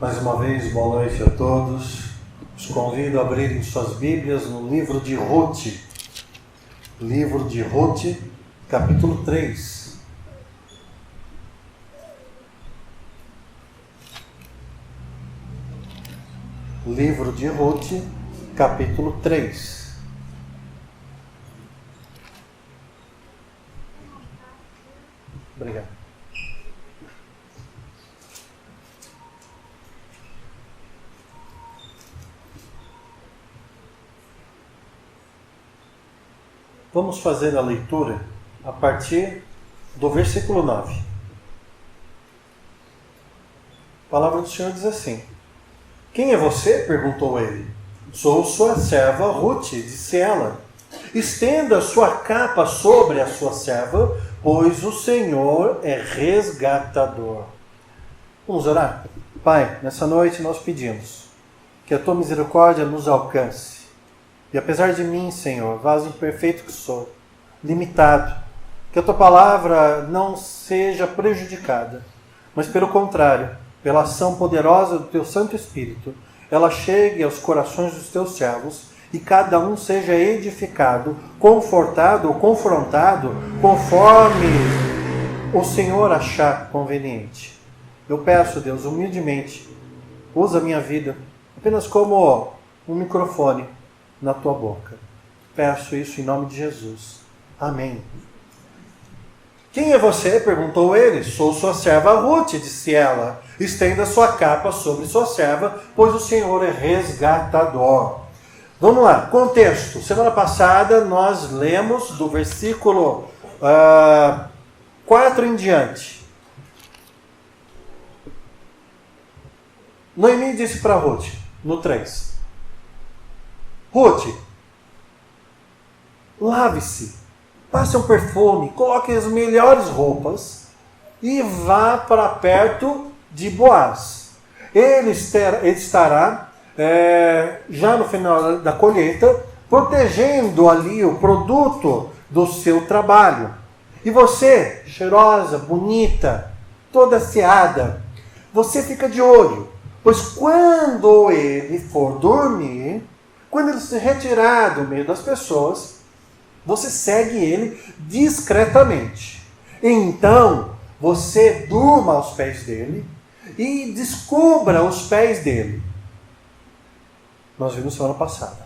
Mais uma vez, boa noite a todos. Os convido a abrirem suas Bíblias no livro de Ruth. Livro de Ruth, capítulo 3. Livro de Ruth, capítulo 3. Obrigado. Vamos fazer a leitura a partir do versículo 9. A palavra do Senhor diz assim: Quem é você? Perguntou ele. Sou sua serva Ruth, disse ela. Estenda sua capa sobre a sua serva, pois o Senhor é resgatador. Vamos orar? Pai, nessa noite nós pedimos que a tua misericórdia nos alcance. E apesar de mim, Senhor, vaso imperfeito que sou, limitado, que a tua palavra não seja prejudicada, mas pelo contrário, pela ação poderosa do teu Santo Espírito, ela chegue aos corações dos teus servos e cada um seja edificado, confortado ou confrontado conforme o Senhor achar conveniente. Eu peço, Deus, humildemente, usa a minha vida apenas como um microfone na tua boca. Peço isso em nome de Jesus. Amém. Quem é você? Perguntou ele. Sou sua serva Ruth, disse ela. Estenda sua capa sobre sua serva, pois o Senhor é resgatador. Vamos lá, contexto. Semana passada nós lemos do versículo 4 em diante. Noemi disse para Ruth, no 3. Ruth, lave-se, passe um perfume, coloque as melhores roupas e vá para perto de Boaz. Ele estará já no final da colheita, protegendo ali o produto do seu trabalho. E você, cheirosa, bonita, toda asseada, você fica de olho, pois quando ele for dormir, quando ele se retirar do meio das pessoas, você segue ele discretamente. Então, você durma aos pés dele e descubra os pés dele. Nós vimos semana passada.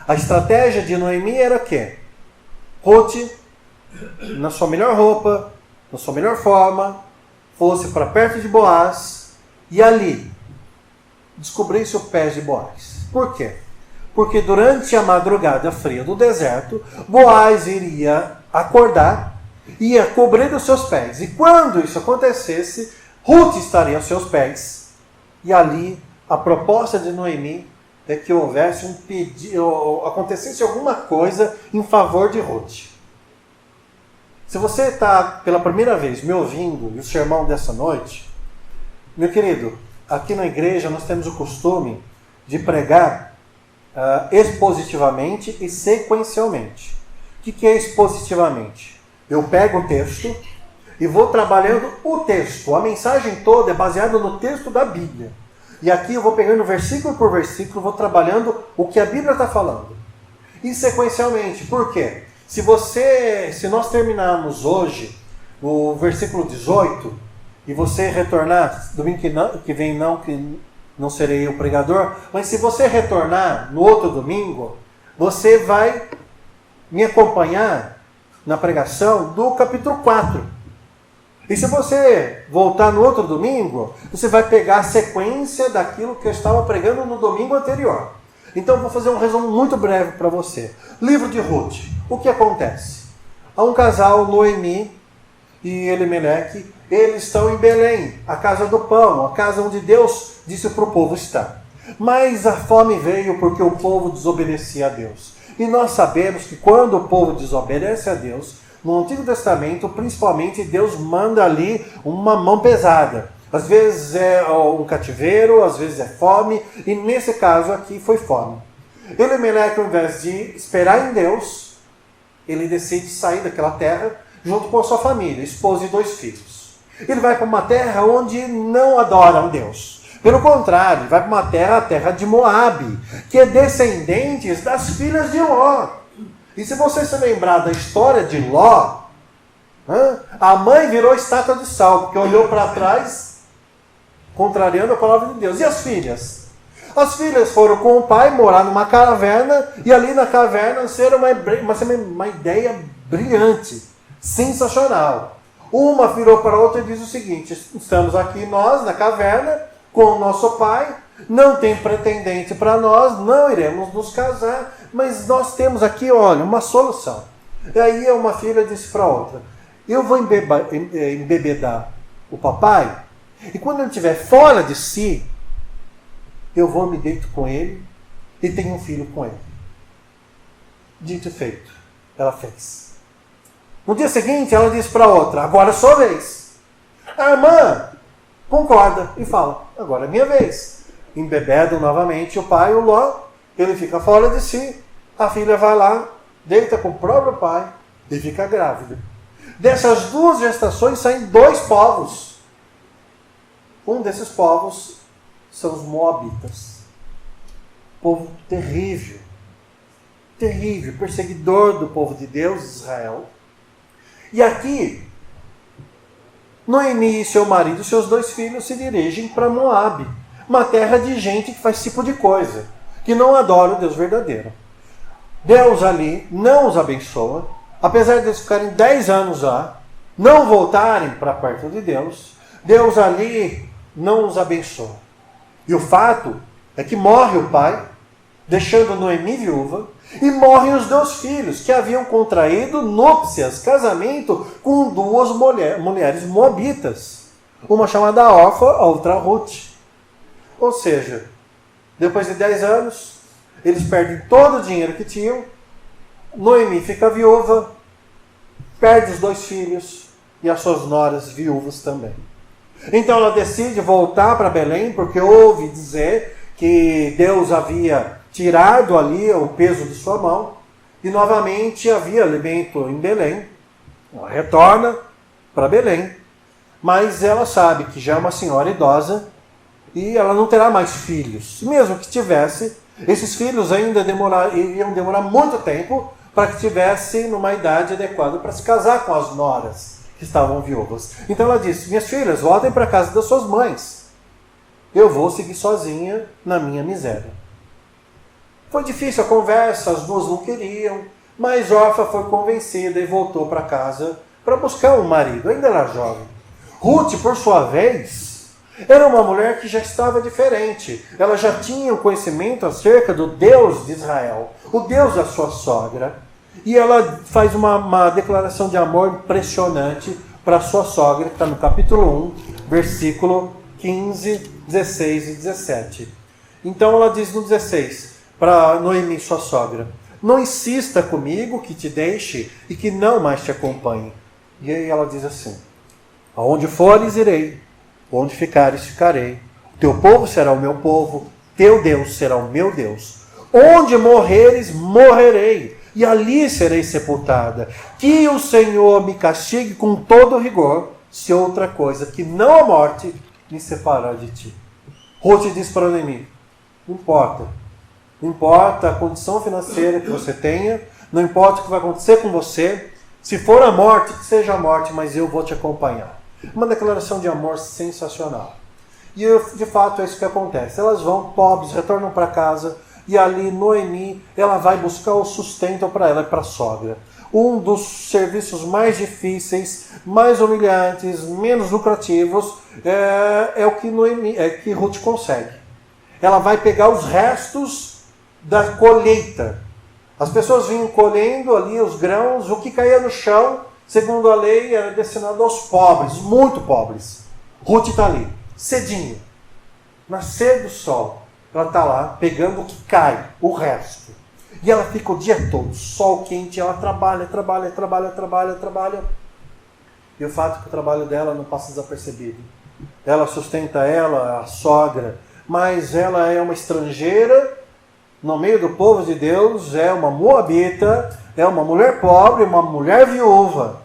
A estratégia de Noemi era o quê? Ruth, na sua melhor roupa, na sua melhor forma, fosse para perto de Boaz e ali descobrisse os pés de Boaz. Por quê? Porque durante a madrugada fria do deserto, Boaz iria acordar, ia cobrir os seus pés. E quando isso acontecesse, Ruth estaria aos seus pés. E ali, a proposta de Noemi é que houvesse um pedido, acontecesse alguma coisa em favor de Ruth. Se você está pela primeira vez me ouvindo, e o sermão dessa noite, meu querido, aqui na igreja nós temos o costume de pregar expositivamente e sequencialmente. O que é expositivamente? Eu pego o texto e vou trabalhando o texto. A mensagem toda é baseada no texto da Bíblia. E aqui eu vou pegando versículo por versículo, vou trabalhando o que a Bíblia está falando. E sequencialmente, por quê? Se nós terminarmos hoje o versículo 18 e você retornar, domingo que vem não serei o pregador, mas se você retornar no outro domingo, você vai me acompanhar na pregação do capítulo 4. E se você voltar no outro domingo, você vai pegar a sequência daquilo que eu estava pregando no domingo anterior. Então eu vou fazer um resumo muito breve para você. Livro de Ruth. O que acontece? Há um casal, Noemi e Elimeleque, eles estão em Belém, a casa do pão, a casa onde Deus disse para o povo estar. Mas a fome veio porque o povo desobedecia a Deus. E nós sabemos que quando o povo desobedece a Deus, no Antigo Testamento, principalmente, Deus manda ali uma mão pesada. Às vezes é um cativeiro, às vezes é fome, e nesse caso aqui foi fome. Elimeleque, ao invés de esperar em Deus, ele decide sair daquela terra junto com a sua família, esposa e 2 filhos. Ele vai para uma terra onde não adoram Deus. Pelo contrário, vai para uma terra, a terra de Moabe, que é descendentes das filhas de Ló. E se você se lembrar da história de Ló, a mãe virou estátua de sal, porque olhou para trás, contrariando a palavra de Deus. E as filhas? As filhas foram com o pai morar numa caverna, e ali na caverna ser uma ideia brilhante, sensacional. Uma virou para a outra e diz o seguinte: estamos aqui nós na caverna com o nosso pai, não tem pretendente para nós, não iremos nos casar, mas nós temos aqui, olha, uma solução. E aí uma filha disse para a outra: eu vou embebedar o papai, e quando ele estiver fora de si, eu vou me deito com ele e tenho um filho com ele. Dito e feito, ela fez. No dia seguinte, ela disse para a outra: agora é sua vez. A irmã concorda e fala: agora é minha vez. Embebedam novamente o pai, o Ló, ele fica fora de si, a filha vai lá, deita com o próprio pai e fica grávida. Dessas duas gestações saem dois povos. Um desses povos são os moabitas. Povo terrível, terrível, perseguidor do povo de Deus, Israel. E aqui, Noemi e seu marido, seus dois filhos, se dirigem para Moabe, uma terra de gente que faz esse tipo de coisa, que não adora o Deus verdadeiro. Deus ali não os abençoa, apesar de eles ficarem 10 anos lá, não voltarem para perto de Deus, Deus ali não os abençoa. E o fato é que morre o pai, deixando Noemi viúva, e morrem os dois filhos, que haviam contraído núpcias, casamento, com duas mulheres moabitas. Uma chamada Orfa, a outra Ruth. Ou seja, depois de 10 anos, eles perdem todo o dinheiro que tinham, Noemi fica viúva, perde os dois filhos e as suas noras viúvas também. Então ela decide voltar para Belém, porque ouve dizer que Deus havia tirado ali o peso de sua mão, e novamente havia alimento em Belém. Ela retorna para Belém, mas ela sabe que já é uma senhora idosa, e ela não terá mais filhos. Mesmo que tivesse, esses filhos ainda iam demorar muito tempo para que estivesse numa idade adequada para se casar com as noras que estavam viúvas. Então ela disse: minhas filhas, voltem para a casa das suas mães. Eu vou seguir sozinha na minha miséria. Foi difícil a conversa, as duas não queriam, mas Orfa foi convencida e voltou para casa para buscar um marido, ainda era jovem. Ruth, por sua vez, era uma mulher que já estava diferente. Ela já tinha um conhecimento acerca do Deus de Israel, o Deus da sua sogra. E ela faz uma declaração de amor impressionante para a sua sogra, que está no capítulo 1, versículo 15, 16 e 17. Então ela diz no 16, para Noemi, sua sogra: não insista comigo que te deixe e que não mais te acompanhe. E aí ela diz assim: aonde fores, irei, onde ficares, ficarei. O teu povo será o meu povo, teu Deus será o meu Deus. Onde morreres, morrerei, e ali serei sepultada. Que o Senhor me castigue com todo rigor, se outra coisa que não a morte me separar de ti. Ruth diz para Noemi: não importa. Não importa a condição financeira que você tenha, não importa o que vai acontecer com você. Se for a morte, que seja a morte, mas eu vou te acompanhar. Uma declaração de amor sensacional. E de fato é isso que acontece. Elas vão pobres, retornam para casa, e ali Noemi, ela vai buscar o sustento para ela e para a sogra. Um dos serviços mais difíceis, mais humilhantes, menos lucrativos, é o que Ruth consegue. Ela vai pegar os restos da colheita. As pessoas vinham colhendo ali os grãos, o que caía no chão, segundo a lei, era destinado aos pobres, muito pobres. Ruth está ali, cedinho, nascer do sol. Ela está lá, pegando o que cai, o resto. E ela fica o dia todo, sol quente, ela trabalha. E o fato é que o trabalho dela não passa desapercebido. Ela sustenta ela, a sogra, mas ela é uma estrangeira no meio do povo de Deus, é uma moabita, é uma mulher pobre, uma mulher viúva.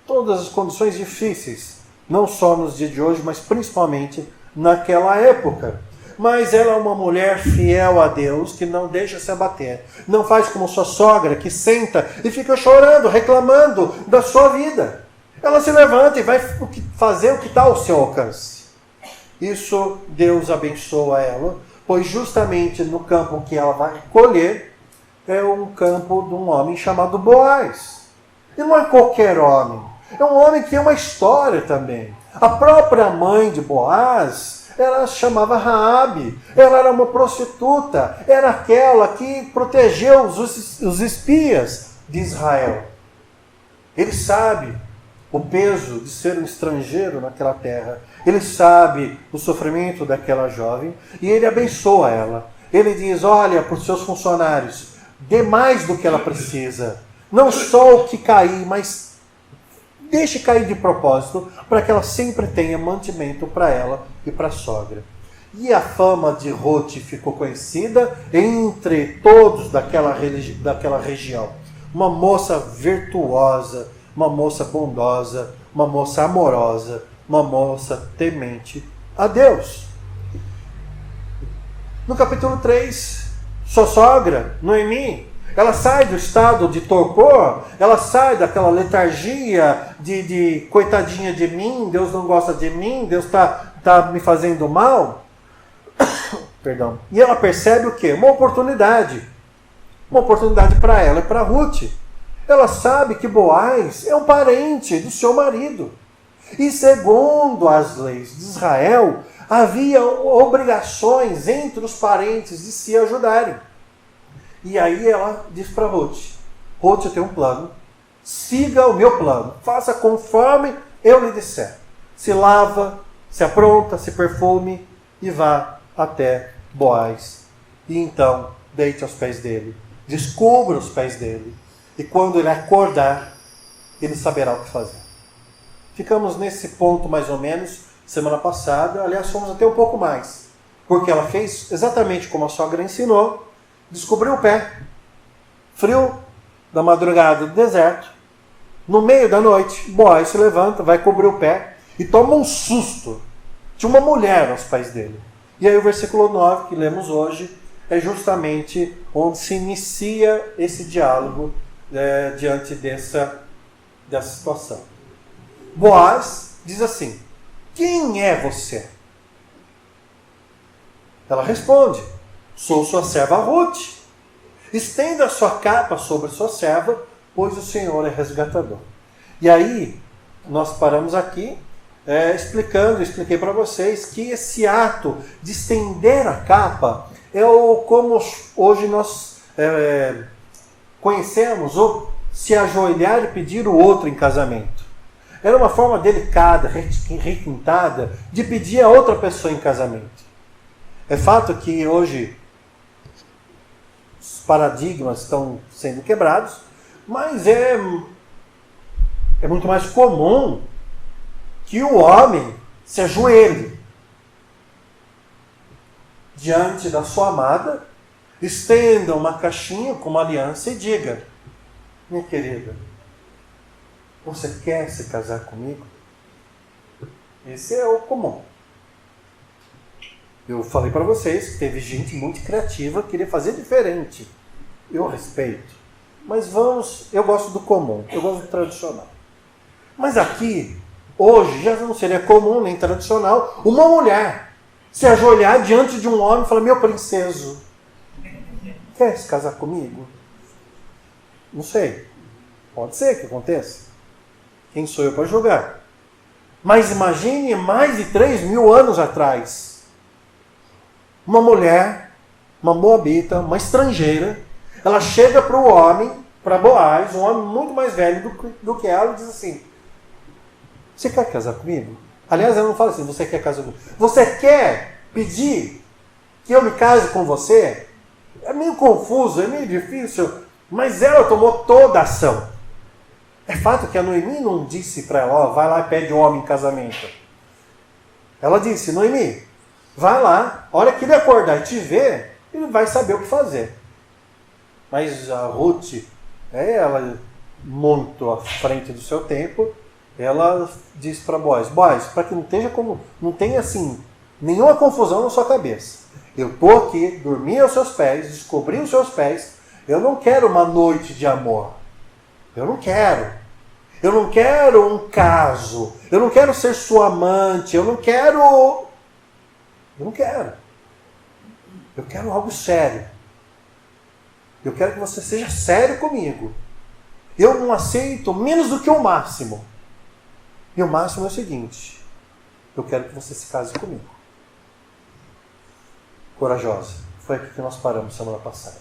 Todas as condições difíceis, não só nos dias de hoje, mas principalmente naquela época. Mas ela é uma mulher fiel a Deus, que não deixa se abater. Não faz como sua sogra, que senta e fica chorando, reclamando da sua vida. Ela se levanta e vai fazer o que está ao seu alcance. Isso Deus abençoa ela, pois justamente no campo que ela vai colher, é um campo de um homem chamado Boaz. E não é qualquer homem. É um homem que tem uma história também. A própria mãe de Boaz, ela chamava Raabe. Ela era uma prostituta. Era aquela que protegeu os espias de Israel. Ele sabe o peso de ser um estrangeiro naquela terra. Ele sabe o sofrimento daquela jovem e ele abençoa ela. Ele diz, olha para os seus funcionários, dê mais do que ela precisa. Não só o que cair, mas deixe cair de propósito, para que ela sempre tenha mantimento para ela e para a sogra. E a fama de Ruth ficou conhecida entre todos daquela região. Uma moça virtuosa, uma moça bondosa, uma moça amorosa, uma moça temente a Deus. No capítulo 3, sua sogra, Noemi, ela sai do estado de torpor, ela sai daquela letargia de coitadinha de mim, Deus não gosta de mim, Deus está me fazendo mal. Perdão. E ela percebe o quê? Uma oportunidade. Uma oportunidade para ela e para Ruth. Ela sabe que Boaz é um parente do seu marido. E segundo as leis de Israel, havia obrigações entre os parentes de se ajudarem. E aí ela diz para Ruth, Ruth, eu tenho um plano, siga o meu plano, faça conforme eu lhe disser. Se lava, se apronta, se perfume e vá até Boaz. E então deite aos pés dele, descubra os pés dele. E quando ele acordar, ele saberá o que fazer. Ficamos nesse ponto mais ou menos semana passada, aliás, fomos até um pouco mais. Porque ela fez exatamente como a sogra ensinou, descobriu o pé, frio da madrugada do deserto, no meio da noite, Boaz se levanta, vai cobrir o pé e toma um susto. Tinha uma mulher aos pés dele. E aí o versículo 9, que lemos hoje, é justamente onde se inicia esse diálogo diante dessa situação. Boaz diz assim, quem é você? Ela responde, sou sua serva Ruth. Estenda a sua capa sobre sua serva, pois o Senhor é resgatador. E aí, nós paramos aqui, expliquei para vocês que esse ato de estender a capa é como hoje nós conhecemos o se ajoelhar e pedir o outro em casamento. Era uma forma delicada, requintada, de pedir a outra pessoa em casamento. É fato que hoje os paradigmas estão sendo quebrados, mas é muito mais comum que o homem se ajoelhe diante da sua amada, estenda uma caixinha com uma aliança e diga, minha querida, você quer se casar comigo? Esse é o comum. Eu falei para vocês que teve gente muito criativa que queria fazer diferente. Eu respeito. Mas eu gosto do comum, eu gosto do tradicional. Mas aqui, hoje, já não seria comum nem tradicional, uma mulher se ajoelhar diante de um homem e falar, meu princeso, quer se casar comigo? Não sei. Pode ser que aconteça. Quem sou eu para julgar? Mas imagine mais de 3.000 anos atrás. Uma mulher, uma moabita, uma estrangeira, ela chega para o homem, para Boaz, um homem muito mais velho do que ela, e diz assim, você quer casar comigo? Aliás, ela não fala assim, você quer casar comigo? Você quer pedir que eu me case com você? É meio confuso, é meio difícil, mas ela tomou toda a ação. É fato que a Noemi não disse para ela, vai lá e pede o homem em casamento. Ela disse, Noemi, vai lá, a hora que ele acordar e te ver, ele vai saber o que fazer. Mas a Ruth, ela muito à frente do seu tempo, ela diz para Boaz, para que não tenha assim Nenhuma confusão na sua cabeça. Eu estou aqui, dormi aos seus pés, descobri os seus pés. Eu não quero uma noite de amor. Eu não quero. Eu não quero um caso. Eu não quero ser sua amante. Eu não quero. Eu quero algo sério. Eu quero que você seja sério comigo. Eu não aceito menos do que o máximo. E o máximo é o seguinte: eu quero que você se case comigo. Corajosa. Foi aqui que nós paramos semana passada.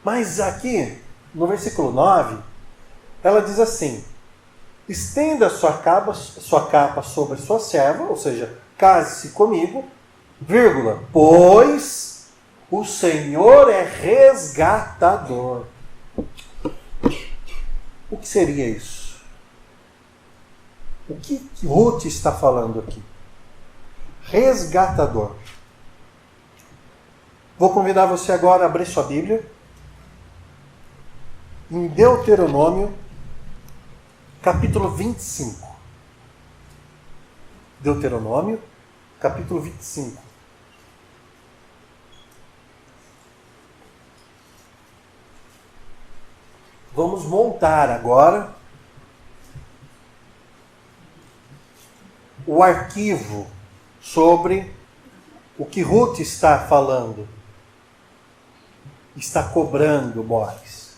Mas aqui, no versículo 9, ela diz assim: estenda sua capa sobre sua serva, ou seja, case-se comigo, vírgula, pois o Senhor é resgatador. O que seria isso? O que Ruth está falando aqui? Resgatador. Vou convidar você agora a abrir sua Bíblia em Deuteronômio, capítulo 25. Deuteronômio, capítulo 25. Vamos montar agora o arquivo sobre o que Ruth está falando, está cobrando Boaz.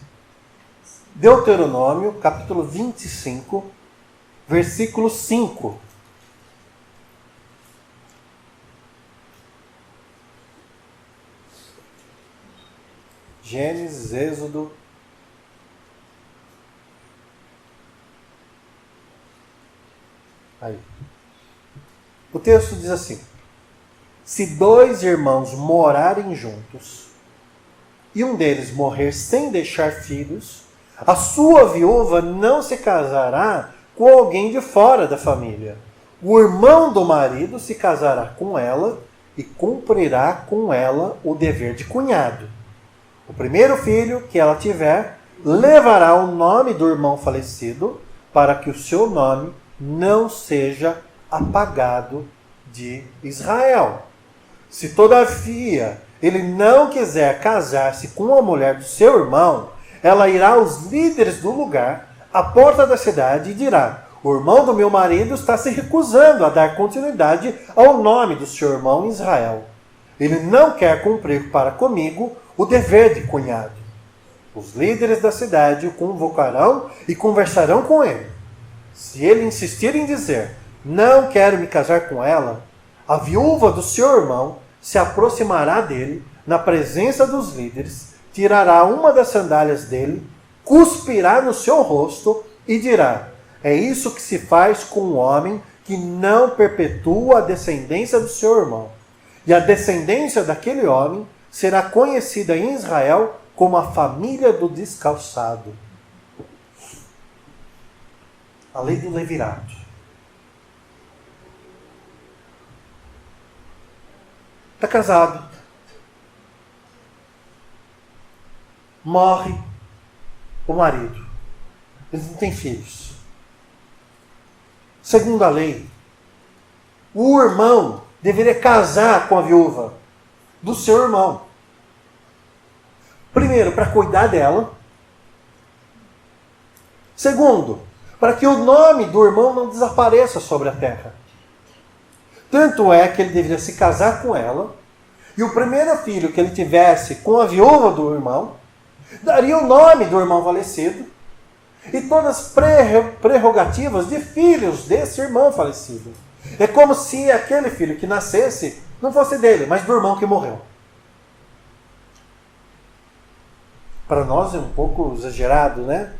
Deuteronômio, capítulo 25, versículo 5. Gênesis, Êxodo. Aí. O texto diz assim: se dois irmãos morarem juntos e um deles morrer sem deixar filhos, a sua viúva não se casará com alguém de fora da família. O irmão do marido se casará com ela e cumprirá com ela o dever de cunhado. O primeiro filho que ela tiver levará o nome do irmão falecido, para que o seu nome não seja apagado de Israel. Se todavia ele não quiser casar-se com a mulher do seu irmão, ela irá aos líderes do lugar, à porta da cidade, e dirá: o irmão do meu marido está se recusando a dar continuidade ao nome do seu irmão em Israel. Ele não quer cumprir para comigo o dever de cunhado. Os líderes da cidade o convocarão e conversarão com ele. Se ele insistir em dizer: não quero me casar com ela, a viúva do seu irmão se aproximará dele na presença dos líderes, tirará uma das sandálias dele, cuspirá no seu rosto e dirá: é isso que se faz com um homem que não perpetua a descendência do seu irmão. E a descendência daquele homem será conhecida em Israel como a família do descalçado. A lei do levirato. Está casado. Morre o marido. Eles não têm filhos. Segundo a lei, o irmão deveria casar com a viúva do seu irmão. Primeiro, para cuidar dela. Segundo, para que o nome do irmão não desapareça sobre a terra. Tanto é que ele deveria se casar com ela, e o primeiro filho que ele tivesse com a viúva do irmão, daria o nome do irmão falecido, e todas as prerrogativas de filhos desse irmão falecido. É como se aquele filho que nascesse não fosse dele, mas do irmão que morreu. Para nós é um pouco exagerado, né?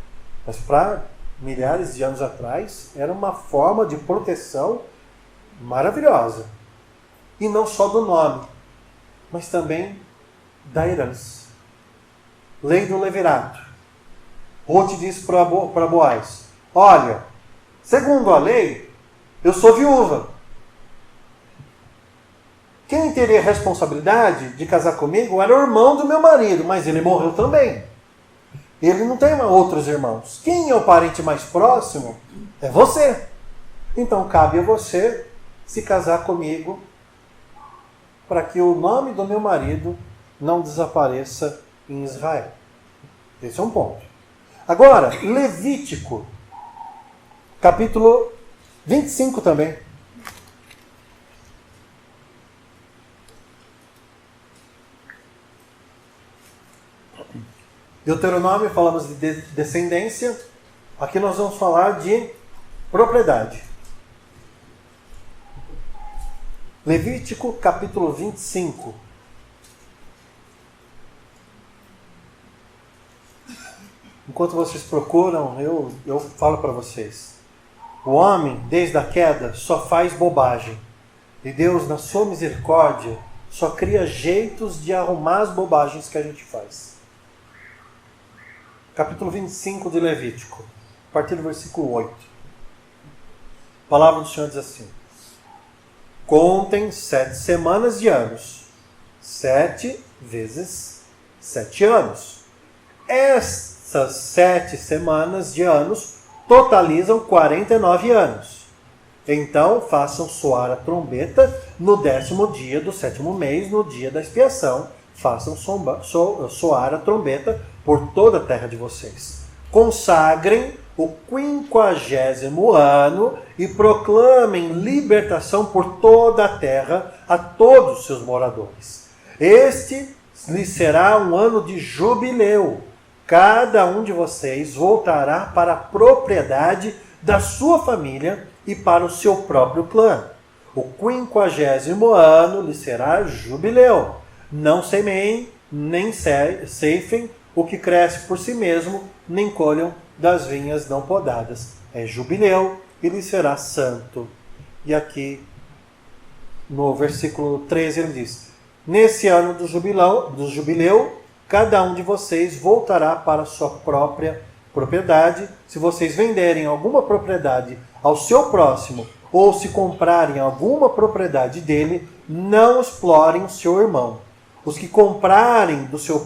Mas para milhares de anos atrás era uma forma de proteção maravilhosa. E não só do nome, mas também da herança. Lei do levirato. Ruth disse para Boaz: olha, segundo a lei, eu sou viúva. Quem teria responsabilidade de casar comigo era o irmão do meu marido, mas ele morreu também. Ele não tem outros irmãos. Quem é o parente mais próximo? É você. Então cabe a você se casar comigo para que o nome do meu marido não desapareça em Israel. Esse é um ponto. Agora, Levítico, capítulo 25 também. Deuteronômio, falamos de descendência. Aqui nós vamos falar de propriedade. Levítico, capítulo 25. Enquanto vocês procuram, eu falo para vocês. O homem, desde a queda, só faz bobagem. E Deus, na sua misericórdia, só cria jeitos de arrumar as bobagens que a gente faz. Capítulo 25 de Levítico, a partir do versículo 8. A palavra do Senhor diz assim: contem 7 semanas de anos, 7 vezes 7 anos. Essas 7 semanas de anos totalizam 49 anos. Então façam soar a trombeta no 10º dia do 7º mês, no dia da expiação. Façam soar a trombeta por toda a terra de vocês. Consagrem o 50º ano e proclamem libertação por toda a terra a todos os seus moradores. Este lhes será um ano de jubileu. Cada um de vocês voltará para a propriedade da sua família e para o seu próprio clã. O 50º ano lhes será jubileu. Não semeiem, nem ceifem o que cresce por si mesmo, nem colham das vinhas não podadas. É jubileu e lhe será santo. E aqui, no versículo 13, ele diz: nesse ano do jubileu, cada um de vocês voltará para a sua própria propriedade. Se vocês venderem alguma propriedade ao seu próximo, ou se comprarem alguma propriedade dele, não explorem o seu irmão. Os que comprarem do seu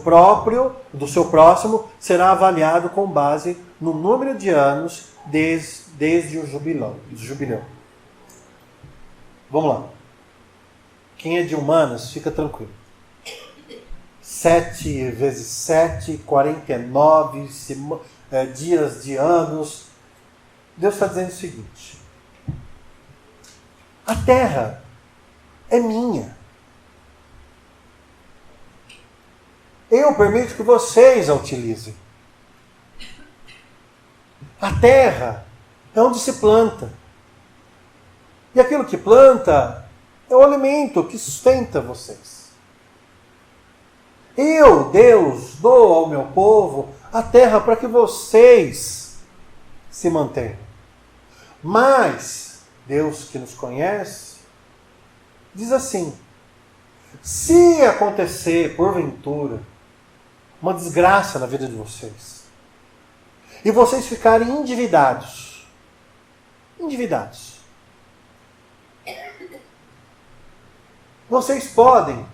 próximo, será avaliado com base no número de anos desde o jubileu. Vamos lá. Quem é de humanas, fica tranquilo. 7 vezes 7, 49 dias de anos. Deus está dizendo o seguinte: a terra é minha. Eu permito que vocês a utilizem. A terra é onde se planta. E aquilo que planta é o alimento que sustenta vocês. Eu, Deus, dou ao meu povo a terra para que vocês se mantenham. Mas Deus, que nos conhece, diz assim: se acontecer, porventura, uma desgraça na vida de vocês, e vocês ficarem endividados, vocês podem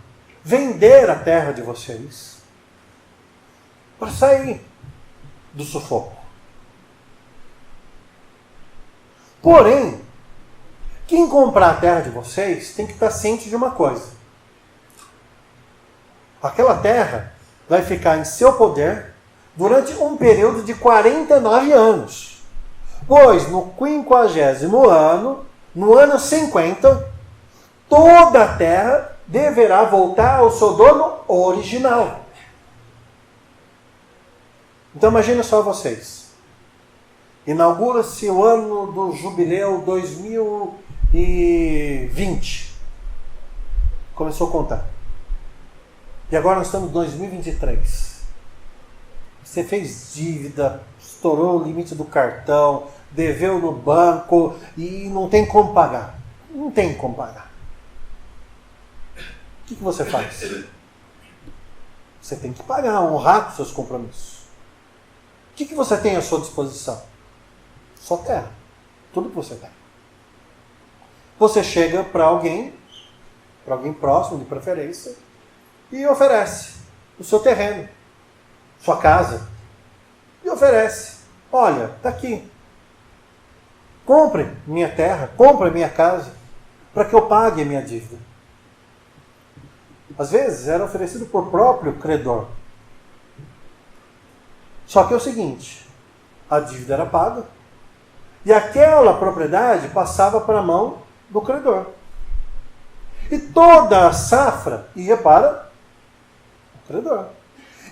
vender a terra de vocês para sair do sufoco. Porém, quem comprar a terra de vocês tem que estar ciente de uma coisa: aquela terra vai ficar em seu poder durante um período de 49 anos. Pois no 50º ano, no ano 50, toda a terra deverá voltar ao seu dono original. Então imagine só vocês. Inaugura-se o ano do jubileu 2020. Começou a contar. E agora nós estamos em 2023. Você fez dívida, estourou o limite do cartão, deveu no banco e não tem como pagar. Não tem como pagar. O que você faz? Você tem que pagar, honrar com seus compromissos. O que você tem à sua disposição? Só terra. Tudo que você tem. Você chega para alguém próximo de preferência, e oferece o seu terreno, sua casa. E oferece: olha, está aqui. Compre minha terra, compre minha casa. para que eu pague a minha dívida. Às vezes era oferecido por próprio credor. Só que é o seguinte, a dívida era paga e aquela propriedade passava para a mão do credor. E toda a safra ia para o credor.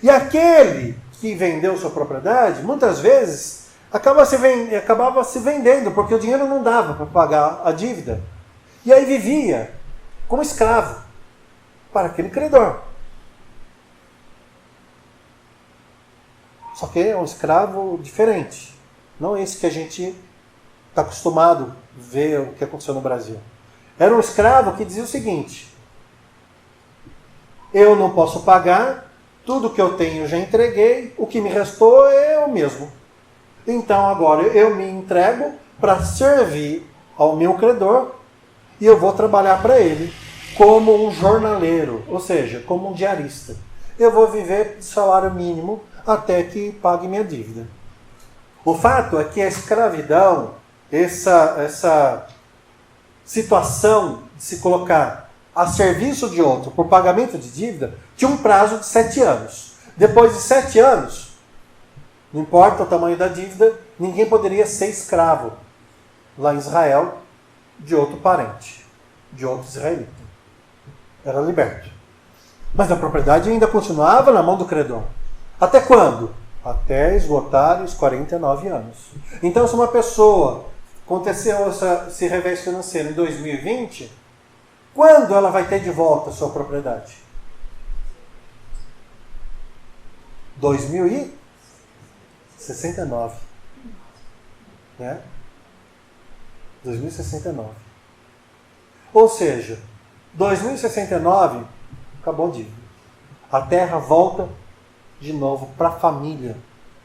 E aquele que vendeu sua propriedade, muitas vezes, acabava se vendendo, porque o dinheiro não dava para pagar a dívida. E aí vivia como escravo para aquele credor. Só que é um escravo diferente. Não esse que a gente está acostumado a ver o que aconteceu no Brasil. Era um escravo que dizia o seguinte: eu não posso pagar, tudo que eu tenho já entreguei, o que me restou é o mesmo. Então agora eu me entrego para servir ao meu credor e eu vou trabalhar para ele como um jornaleiro, ou seja, como um diarista. Eu vou viver de salário mínimo até que pague minha dívida. O fato é que a escravidão, essa situação de se colocar a serviço de outro por pagamento de dívida, tinha um prazo de 7 anos. Depois de 7 anos, não importa o tamanho da dívida, ninguém poderia ser escravo lá em Israel de outro parente, de outro israelita. Era liberto. Mas a propriedade ainda continuava na mão do credor. Até quando? Até esgotar os 49 anos. Então, se uma pessoa aconteceu esse revés financeiro em 2020, quando ela vai ter de volta a sua propriedade? 2069. Né? 2069. Ou seja, 2069 acabou a dívida. A terra volta de novo para a família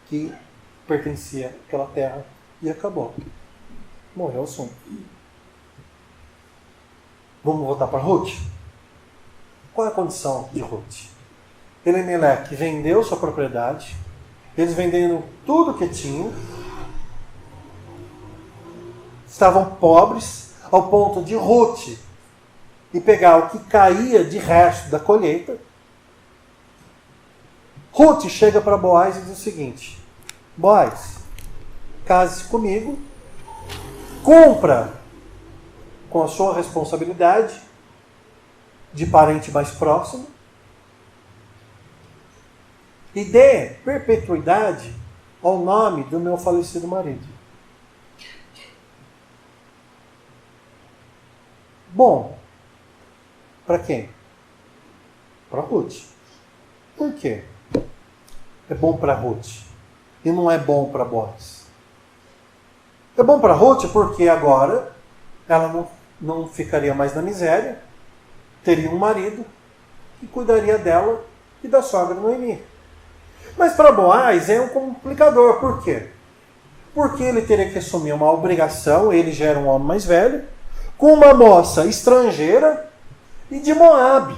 que pertencia àquela terra e acabou. Morreu o assunto. Vamos voltar para Ruth? Qual é a condição de Ruth? Elimeleque vendeu sua propriedade, eles vendendo tudo que tinham, estavam pobres ao ponto de Ruth e pegar o que caía de resto da colheita. Ruth chega para Boaz e diz o seguinte: Boaz, case-se comigo, cumpra com a sua responsabilidade de parente mais próximo e dê perpetuidade ao nome do meu falecido marido. Bom, para quem? Para Ruth. Por quê? É bom para Ruth e não é bom para Boaz. É bom para Ruth porque agora ela não ficaria mais na miséria, teria um marido que cuidaria dela e da sogra Noemi. Mas para Boaz é um complicador. Por quê? Porque ele teria que assumir uma obrigação, ele já era um homem mais velho, com uma moça estrangeira e de Moabe.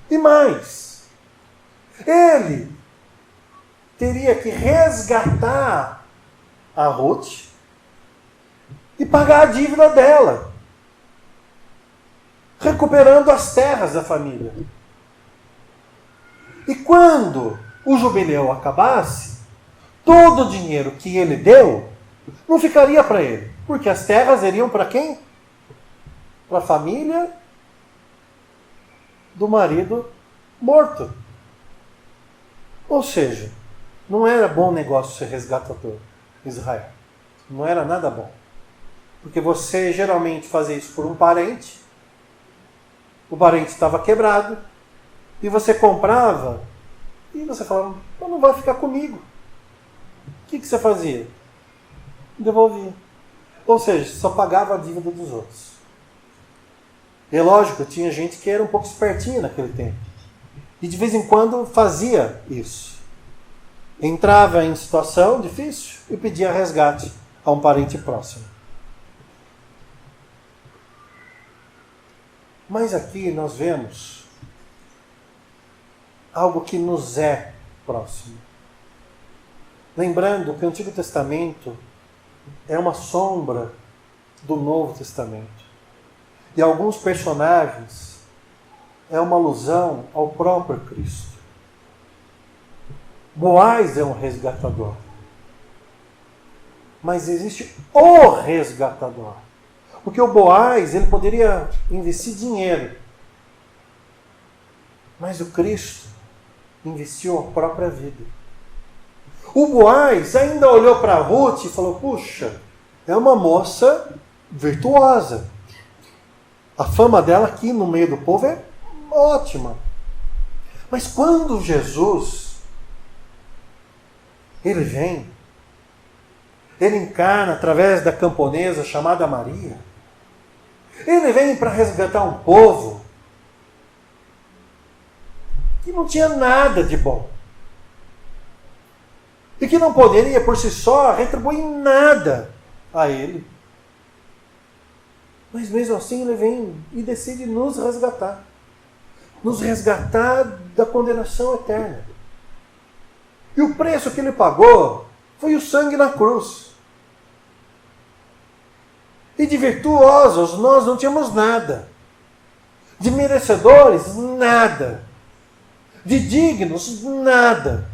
E mais, ele teria que resgatar a Ruth e pagar a dívida dela, recuperando as terras da família. E quando o jubileu acabasse, todo o dinheiro que ele deu não ficaria para ele, porque as terras iriam para quem? Para a família do marido morto. Ou seja, não era bom negócio ser resgatador em Israel. Não era nada bom. Porque você geralmente fazia isso por um parente, o parente estava quebrado, e você comprava, e você falava, não vai ficar comigo. O que você fazia? Devolvia. Ou seja, só pagava a dívida dos outros. E é lógico, tinha gente que era um pouco espertinha naquele tempo. E de vez em quando fazia isso. Entrava em situação difícil e pedia resgate a um parente próximo. Mas aqui nós vemos algo que nos é próximo. Lembrando que o Antigo Testamento é uma sombra do Novo Testamento. E alguns personagens é uma alusão ao próprio Cristo. Boaz é um resgatador. Mas existe o resgatador. Porque o Boaz, ele poderia investir dinheiro. Mas o Cristo investiu a própria vida. O Boaz ainda olhou para Ruth e falou, puxa, é uma moça virtuosa. A fama dela aqui no meio do povo é ótima. Mas quando Jesus, ele vem, ele encarna através da camponesa chamada Maria, ele vem para resgatar um povo que não tinha nada de bom. E que não poderia, por si só, retribuir nada a ele. Mas mesmo assim ele vem e decide nos resgatar. Nos resgatar da condenação eterna. E o preço que ele pagou foi o sangue na cruz. E de virtuosos nós não tínhamos nada. De merecedores, nada. De dignos, nada.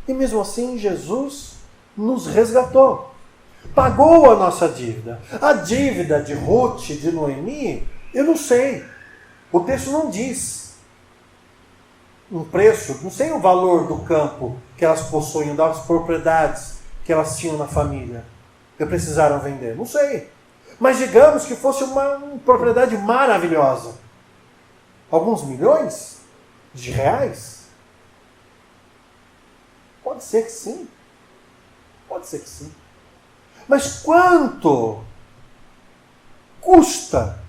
E mesmo assim Jesus nos resgatou. Pagou a nossa dívida. A dívida de Ruth, de Noemi, eu não sei. O texto não diz um preço, não sei o valor do campo que elas possuíam, das propriedades que elas tinham na família, que precisaram vender. Não sei. Mas digamos que fosse uma propriedade maravilhosa. Alguns milhões de reais? Pode ser que sim. Pode ser que sim. Mas quanto custa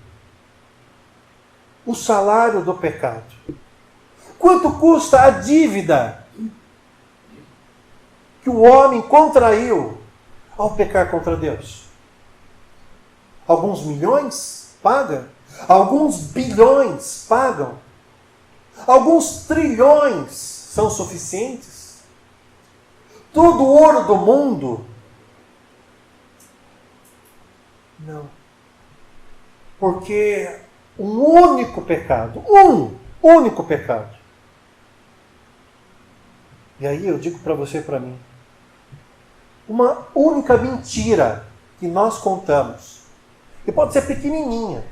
o salário do pecado? Quanto custa a dívida que o homem contraiu ao pecar contra Deus? Alguns milhões pagam? Alguns bilhões pagam? Alguns trilhões são suficientes? Todo o ouro do mundo? Não. Porque um único pecado, único pecado. E aí eu digo para você e para mim, uma única mentira que nós contamos, e pode ser pequenininha,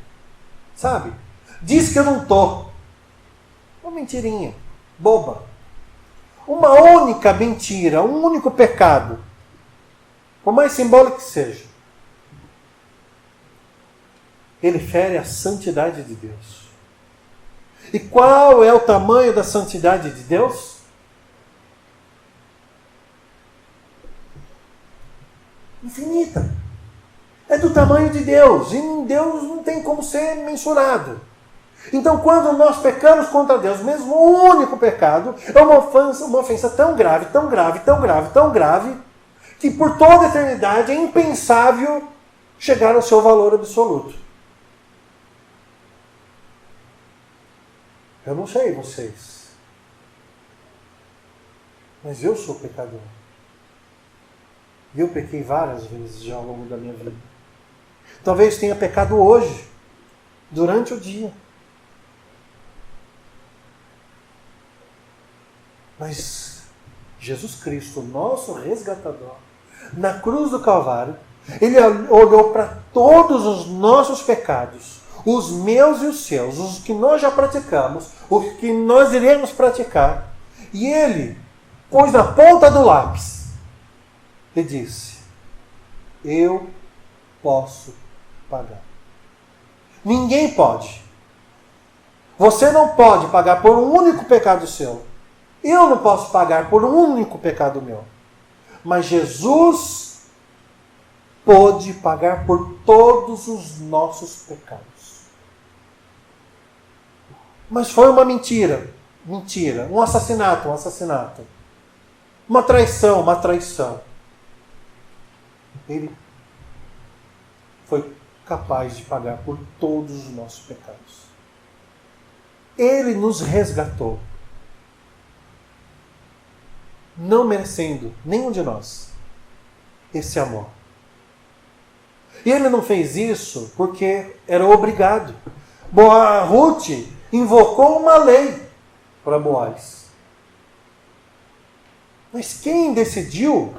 sabe? Diz que eu não estou. Uma mentirinha, boba. Uma única mentira, um único pecado, por mais simbólico que seja, ele fere a santidade de Deus. E qual é o tamanho da santidade de Deus? Infinita. É do tamanho de Deus. E em Deus não tem como ser mensurado. Então, quando nós pecamos contra Deus, mesmo o único pecado, é uma ofensa tão grave, tão grave, tão grave, tão grave, que por toda a eternidade é impensável chegar ao seu valor absoluto. Eu não sei vocês, mas eu sou pecador. E eu pequei várias vezes já ao longo da minha vida. Talvez tenha pecado hoje, durante o dia. Mas Jesus Cristo, nosso resgatador, na cruz do Calvário, ele olhou para todos os nossos pecados, os meus e os seus, os que nós já praticamos, os que nós iremos praticar, e ele pôs na ponta do lápis e disse: eu posso pagar. Ninguém pode. Você não pode pagar por um único pecado seu. Eu não posso pagar por um único pecado meu. Mas Jesus pôde pagar por todos os nossos pecados. Mas foi uma mentira. Mentira. Um assassinato. Uma traição. Ele foi capaz de pagar por todos os nossos pecados. Ele nos resgatou. Não merecendo, nenhum de nós, esse amor. E ele não fez isso porque era obrigado. Ruth invocou uma lei para Boaz. Mas quem decidiu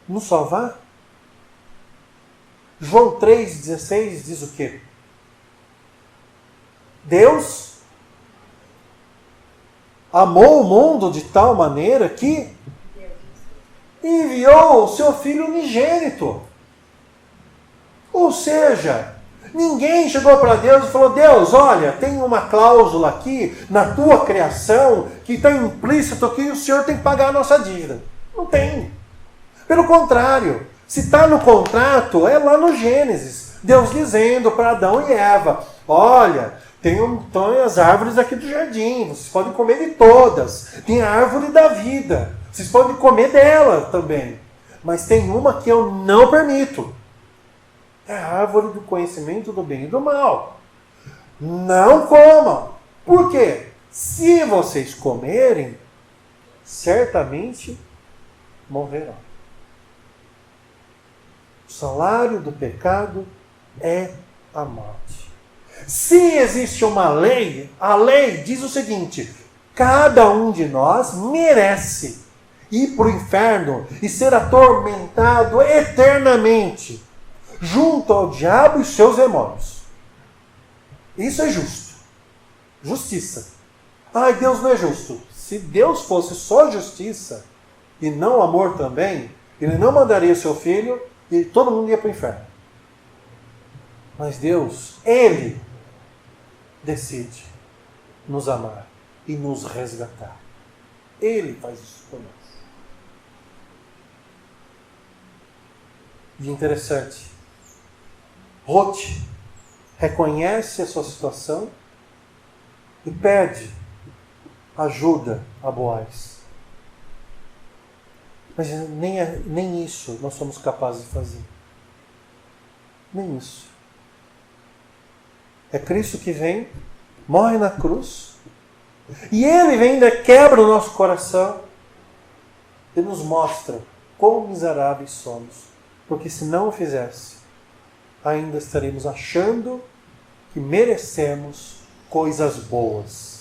nos salvar? João 3,16 diz o quê? Deus amou o mundo de tal maneira que enviou o seu Filho unigênito. Ou seja, ninguém chegou para Deus e falou: Deus, olha, tem uma cláusula aqui na tua criação que está implícito que o Senhor tem que pagar a nossa dívida. Não tem. Pelo contrário, se está no contrato, é lá no Gênesis. Deus dizendo para Adão e Eva: olha, tem as árvores aqui do jardim, vocês podem comer de todas. Tem a árvore da vida, vocês podem comer dela também. Mas tem uma que eu não permito. É a árvore do conhecimento do bem e do mal. Não comam. Por quê? Se vocês comerem, certamente morrerão. O salário do pecado é a morte. Se existe uma lei, a lei diz o seguinte: cada um de nós merece ir para o inferno e ser atormentado eternamente, junto ao diabo e seus demônios. Isso é justo. Justiça. Ai, Deus não é justo. Se Deus fosse só justiça e não amor também, Ele não mandaria seu filho e todo mundo ia para o inferno. Mas Deus, Ele decide nos amar e nos resgatar. Ele faz isso por nós. E interessante, Ruth reconhece a sua situação e pede ajuda a Boaz. Mas nem isso nós somos capazes de fazer. Nem isso. É Cristo que vem, morre na cruz, e Ele vem ainda quebra o nosso coração e nos mostra quão miseráveis somos. Porque se não o fizesse, ainda estaremos achando que merecemos coisas boas.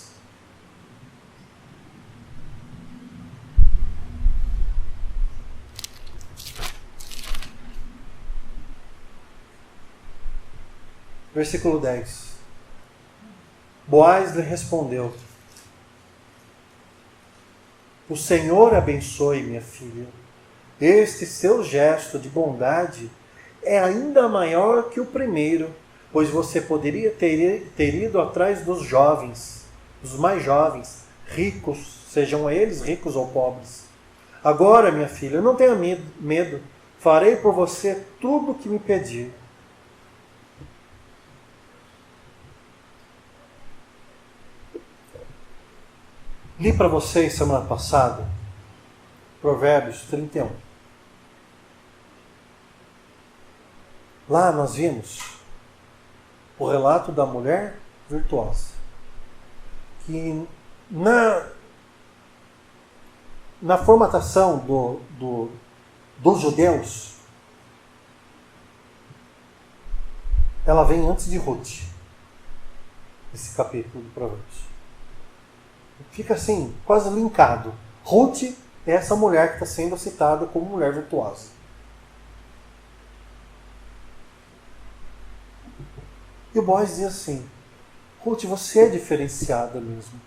Versículo 10. Boaz lhe respondeu: o Senhor abençoe, minha filha. Este seu gesto de bondade é ainda maior que o primeiro, pois você poderia ter ido atrás dos jovens, dos mais jovens, ricos, sejam eles ricos ou pobres. Agora, minha filha, não tenha medo, farei por você tudo o que me pedir. Li para vocês semana passada Provérbios 31. Lá nós vimos o relato da mulher virtuosa, que na formatação dos judeus, ela vem antes de Ruth, esse capítulo do Provérbios. Fica assim, quase linkado. Ruth é essa mulher que está sendo citada como mulher virtuosa. E o Boaz diz assim: Ruth, você é diferenciada mesmo.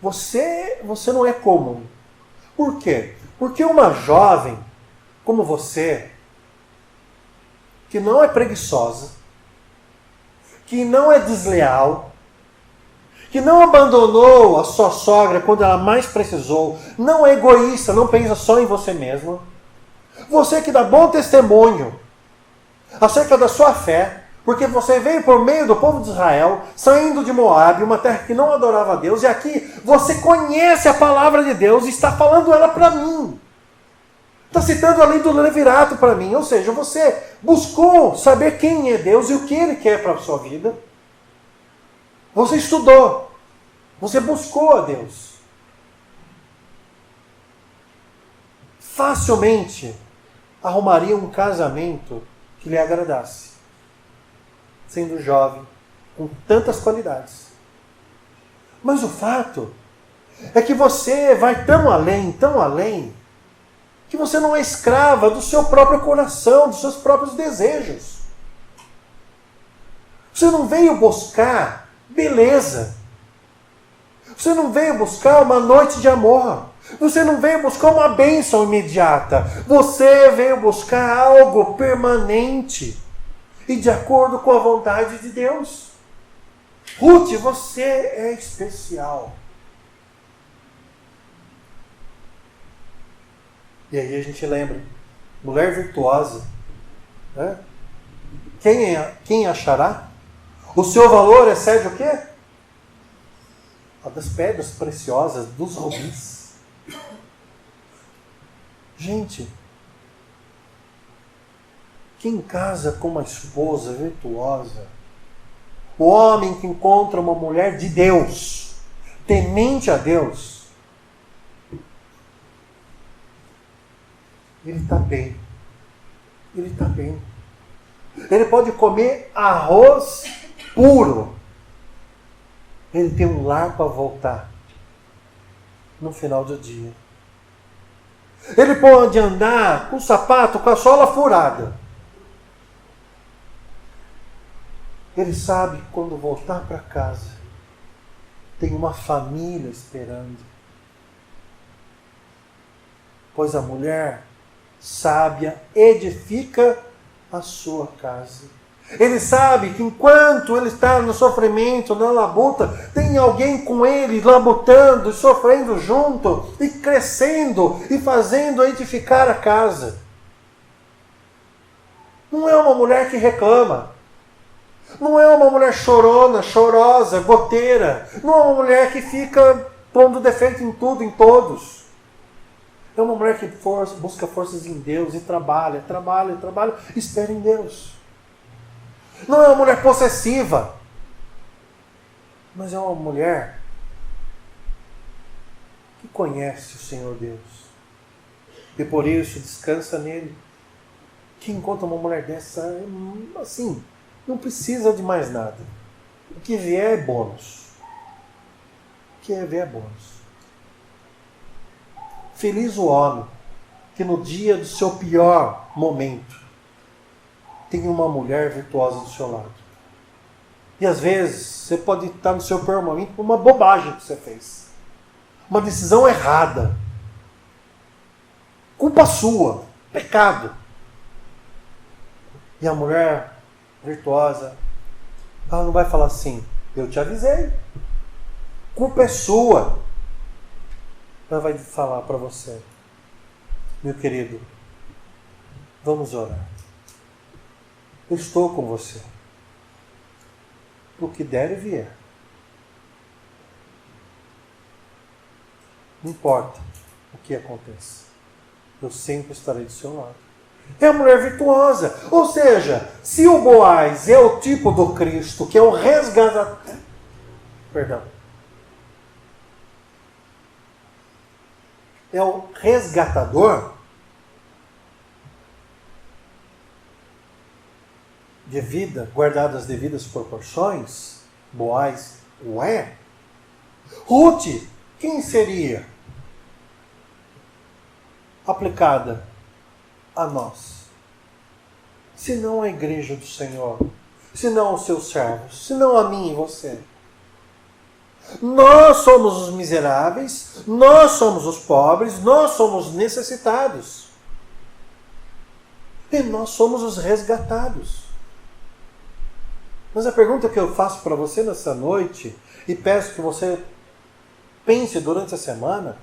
Você não é comum. Por quê? Porque uma jovem como você, que não é preguiçosa, que não é desleal, que não abandonou a sua sogra quando ela mais precisou, não é egoísta, não pensa só em você mesma, você que dá bom testemunho acerca da sua fé, porque você veio por meio do povo de Israel, saindo de Moabe, uma terra que não adorava a Deus, e aqui você conhece a palavra de Deus e está falando ela para mim. Está citando a lei do levirato para mim, ou seja, você buscou saber quem é Deus e o que Ele quer para a sua vida. Você estudou, você buscou a Deus. Facilmente, arrumaria um casamento que lhe agradasse, sendo jovem, com tantas qualidades. Mas o fato é que você vai tão além, que você não é escrava do seu próprio coração, dos seus próprios desejos. Você não veio buscar beleza. Você não veio buscar uma noite de amor. Você não veio buscar uma bênção imediata. Você veio buscar algo permanente e de acordo com a vontade de Deus. Ruth, você é especial. E aí a gente lembra, mulher virtuosa, né? Quem achará? O seu valor excede o quê? A das pedras preciosas, dos rubis. Gente, quem casa com uma esposa virtuosa, o homem que encontra uma mulher de Deus, temente a Deus, ele está bem. Ele está bem. Ele pode comer arroz puro. Ele tem um lar para voltar no final do dia. Ele pode andar com o sapato com a sola furada. Ele sabe que quando voltar para casa, tem uma família esperando. Pois a mulher sábia edifica a sua casa. Ele sabe que enquanto ele está no sofrimento, na labuta, tem alguém com ele labutando e sofrendo junto, e crescendo e fazendo edificar a casa. Não é uma mulher que reclama. Não é uma mulher chorona, chorosa, goteira. Não é uma mulher que fica pondo defeito em tudo, em todos. É uma mulher que busca forças em Deus e trabalha, espera em Deus. Não é uma mulher possessiva, mas é uma mulher que conhece o Senhor Deus. E por isso descansa nele. Quem encontra uma mulher dessa, assim, não precisa de mais nada. O que vier é bônus. O que vier é bônus. Feliz o homem que no dia do seu pior momento tem uma mulher virtuosa do seu lado. E às vezes você pode estar no seu pior momento por uma bobagem que você fez. Uma decisão errada. Culpa sua. Pecado. E a mulher virtuosa, ela não vai falar assim, eu te avisei. Culpa é sua. Ela vai falar para você, meu querido, vamos orar. Eu estou com você. O que der e vier. Não importa o que aconteça. Eu sempre estarei do seu lado. É a mulher virtuosa. Ou seja, se o Boaz é o tipo do Cristo, que é o resgatador... É o resgatador de vida, guardado as devidas proporções, Boaz o é. Ruth, quem seria aplicada a nós? Se não a igreja do Senhor, se não os seus servos, se não a mim e você. Nós somos os miseráveis, nós somos os pobres, nós somos necessitados. E nós somos os resgatados. Mas a pergunta que eu faço para você nessa noite, e peço que você pense durante a semana,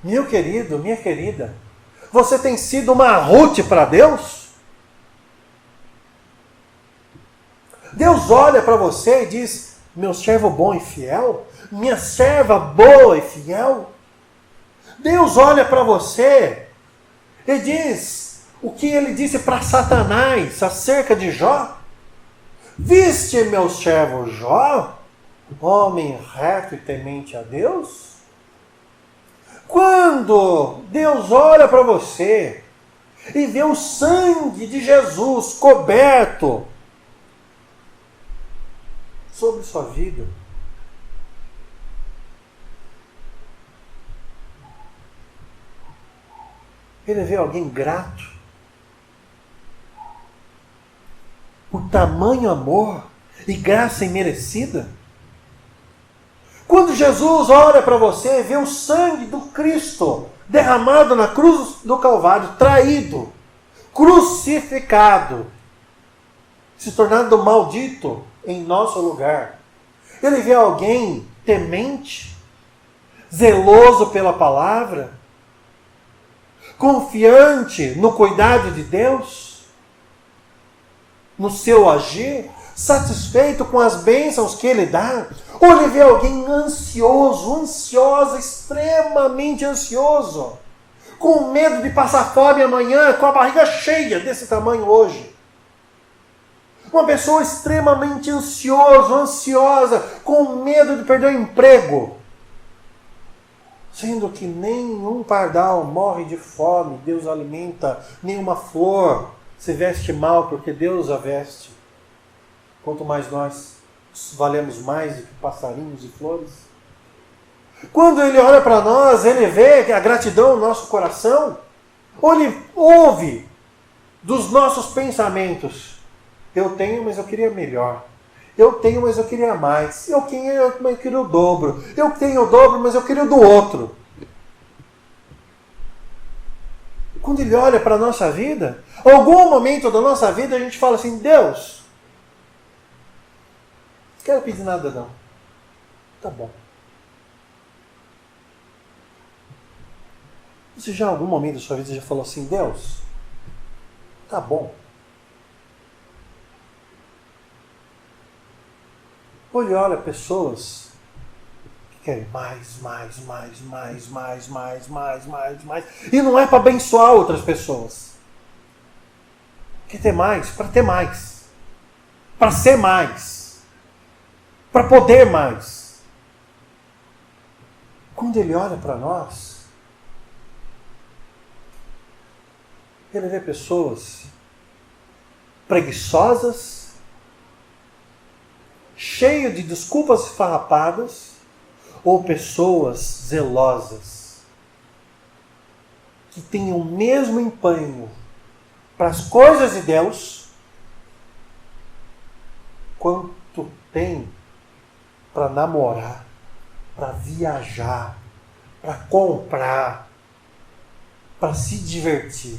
meu querido, minha querida, você tem sido uma Ruth para Deus? Deus olha para você e diz, meu servo bom e fiel, minha serva boa e fiel. Deus olha para você e diz o que ele disse para Satanás acerca de Jó. Viste meu servo Jó, homem reto e temente a Deus? Quando Deus olha para você e vê o sangue de Jesus coberto sobre sua vida, ele vê alguém grato por tamanho amor e graça imerecida. Quando Jesus olha para você e vê o sangue do Cristo derramado na cruz do Calvário, traído, crucificado, se tornando maldito em nosso lugar, ele vê alguém temente, zeloso pela palavra, confiante no cuidado de Deus, no seu agir, satisfeito com as bênçãos que Ele dá, ou ele vê alguém ansioso, ansiosa, extremamente ansioso, com medo de passar fome amanhã, com a barriga cheia desse tamanho hoje. Uma pessoa extremamente ansiosa, com medo de perder o emprego, sendo que nenhum pardal morre de fome, Deus alimenta, nenhuma flor se veste mal porque Deus a veste. Quanto mais nós valemos mais do que passarinhos e flores. Quando ele olha para nós, ele vê a gratidão no nosso coração, ou ele ouve dos nossos pensamentos: eu tenho, mas eu queria melhor. Eu tenho, mas eu queria mais. Eu tenho, mas eu queria o dobro. Eu tenho o dobro, mas eu queria o do outro. Quando ele olha para a nossa vida, algum momento da nossa vida a gente fala assim: Deus, não quero pedir nada não. Tá bom. Você já em algum momento da sua vida já falou assim: Deus, tá bom. Ou ele olha pessoas que querem mais. E não é para abençoar outras pessoas. Quer ter mais para ter mais. Para ser mais. Para poder mais. Quando ele olha para nós, ele vê pessoas preguiçosas, cheio de desculpas esfarrapadas, ou pessoas zelosas, que têm o mesmo empenho para as coisas de Deus, quanto tem para namorar, para viajar, para comprar, para se divertir.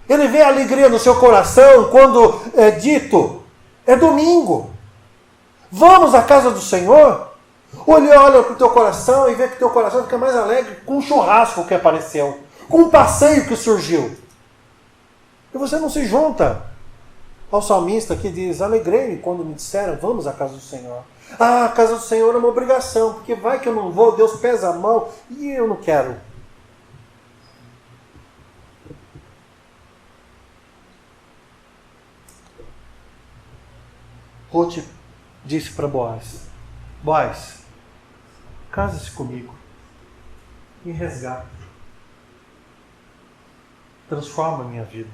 Ele vê a alegria no seu coração quando é dito: é domingo, vamos à casa do Senhor. Ou ele olha para o teu coração e vê que o teu coração fica mais alegre com um churrasco que apareceu, com um passeio que surgiu. E você não se junta ao salmista que diz: alegrei-me quando me disseram, vamos à casa do Senhor. Ah, a casa do Senhor é uma obrigação, porque vai que eu não vou, Deus pesa a mão e eu não quero. Ruth disse para Boaz: Boaz, case-se comigo e resgata. Transforma a minha vida.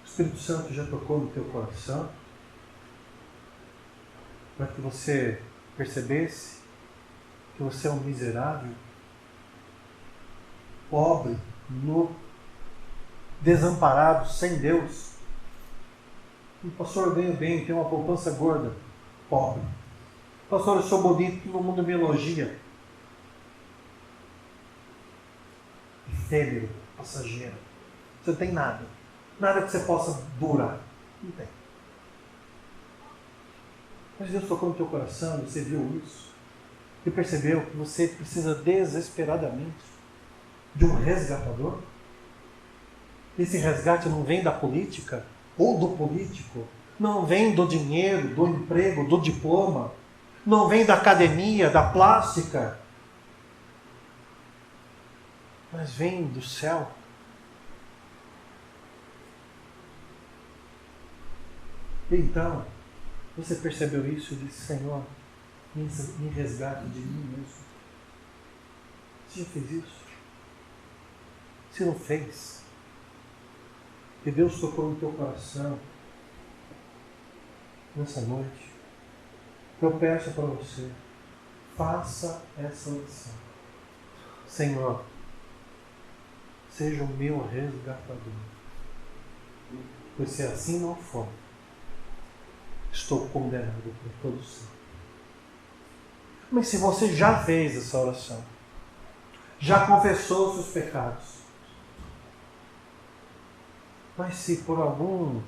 O Espírito Santo já tocou no teu coração para que você percebesse que você é um miserável, pobre, nu, desamparado, sem Deus. O pastor, eu ganho bem, tenho uma poupança gorda. Pobre. Pastor, eu sou bonito, todo mundo me elogia. Efêmero, passageiro. Você não tem nada. Nada que você possa durar. Não tem. Mas Deus tocou no teu coração, você viu isso. E percebeu que você precisa desesperadamente de um resgatador. Esse resgate não vem da política ou do político, não vem do dinheiro, do emprego, do diploma, não vem da academia, da plástica, mas vem do céu. Então, você percebeu isso e disse: Senhor, em resgate de mim mesmo. Você já fez isso? Se não fez, e Deus tocou no teu coração nessa noite, eu peço para você, faça essa oração. Senhor, seja o meu resgatador. Pois se assim não for, estou condenado por todo sempre. Mas se você já fez essa oração, já confessou os seus pecados, mas se por algum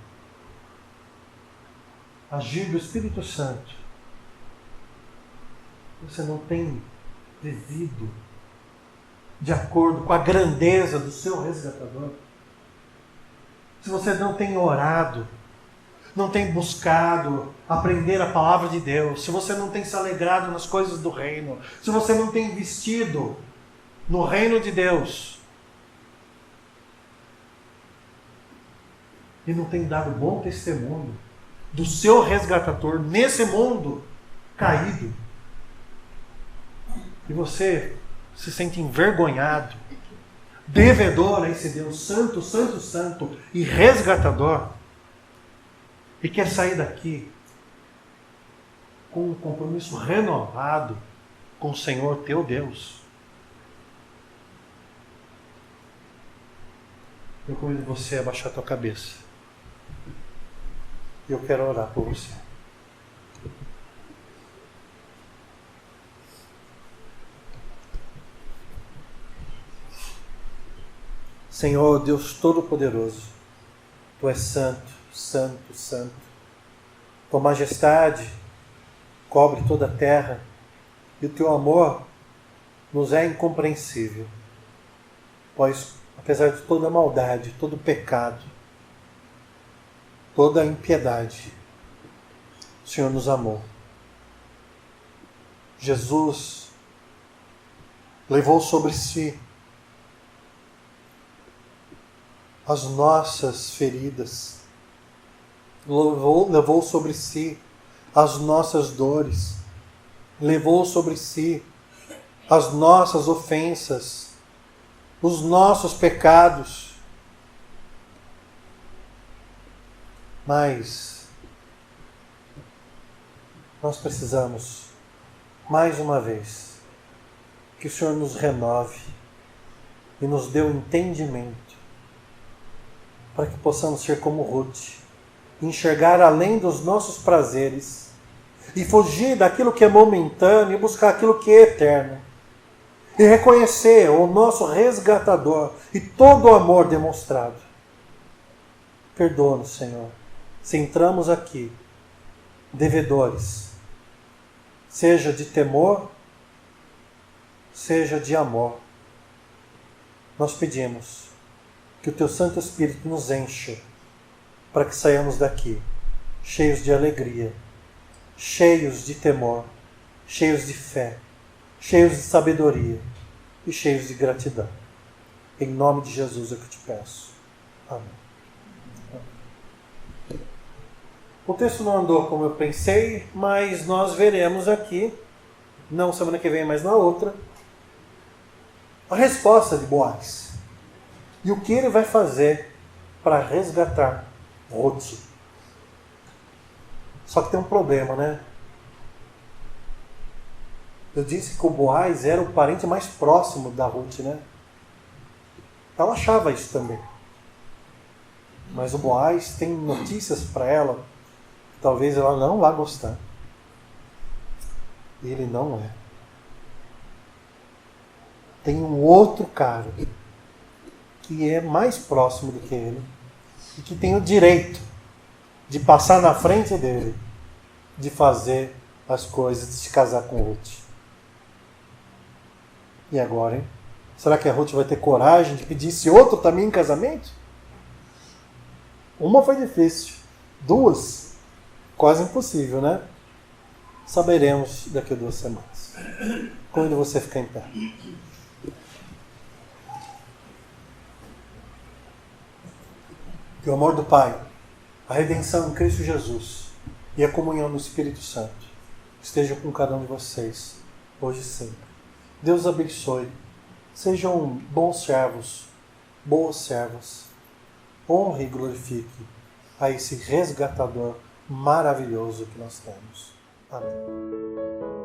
agir do Espírito Santo, você não tem vivido de acordo com a grandeza do seu resgatador, se você não tem orado, não tem buscado aprender a palavra de Deus, se você não tem se alegrado nas coisas do reino, se você não tem investido no reino de Deus, e não tem dado bom testemunho do seu resgatador nesse mundo caído, e você se sente envergonhado, devedor a esse Deus santo, santo, santo e resgatador, e quer sair daqui com um compromisso renovado com o Senhor teu Deus, eu convido você a baixar a tua cabeça. Eu quero orar por você. Senhor Deus Todo-Poderoso, Tu és santo, santo, santo. Tua majestade cobre toda a terra e o Teu amor nos é incompreensível. Pois, apesar de toda a maldade, todo o pecado, toda a impiedade, o Senhor nos amou. Jesus levou sobre si as nossas feridas, levou sobre si as nossas dores, levou sobre si as nossas ofensas, os nossos pecados. Mas nós precisamos, mais uma vez, que o Senhor nos renove e nos dê o entendimento para que possamos ser como Ruth, enxergar além dos nossos prazeres e fugir daquilo que é momentâneo e buscar aquilo que é eterno. E reconhecer o nosso resgatador e todo o amor demonstrado. Perdoa-nos, Senhor, se entramos aqui devedores, seja de temor, seja de amor. Nós pedimos que o Teu Santo Espírito nos encha para que saiamos daqui cheios de alegria, cheios de temor, cheios de fé, cheios de sabedoria e cheios de gratidão. Em nome de Jesus é que eu te peço. Amém. O texto não andou como eu pensei, mas nós veremos aqui, não semana que vem, mas na outra, a resposta de Boaz. E o que ele vai fazer para resgatar Ruth. Só que tem um problema, né? Eu disse que o Boaz era o parente mais próximo da Ruth, né? Ela achava isso também. Mas o Boaz tem notícias para ela que talvez ela não vá gostar. E ele não é. Tem um outro cara que é mais próximo do que ele e que tem o direito de passar na frente dele, de fazer as coisas, de se casar com Ruth. E agora, hein? Será que a Ruth vai ter coragem de pedir esse outro também em casamento? Uma foi difícil. Duas, quase impossível, né? Saberemos daqui a 2 semanas. Quando você ficar em pé. Que o amor do Pai, a redenção em Cristo Jesus e a comunhão do Espírito Santo esteja com cada um de vocês, hoje e sempre. Deus abençoe. Sejam bons servos, boas servas. Honre e glorifique a esse resgatador maravilhoso que nós temos. Amém.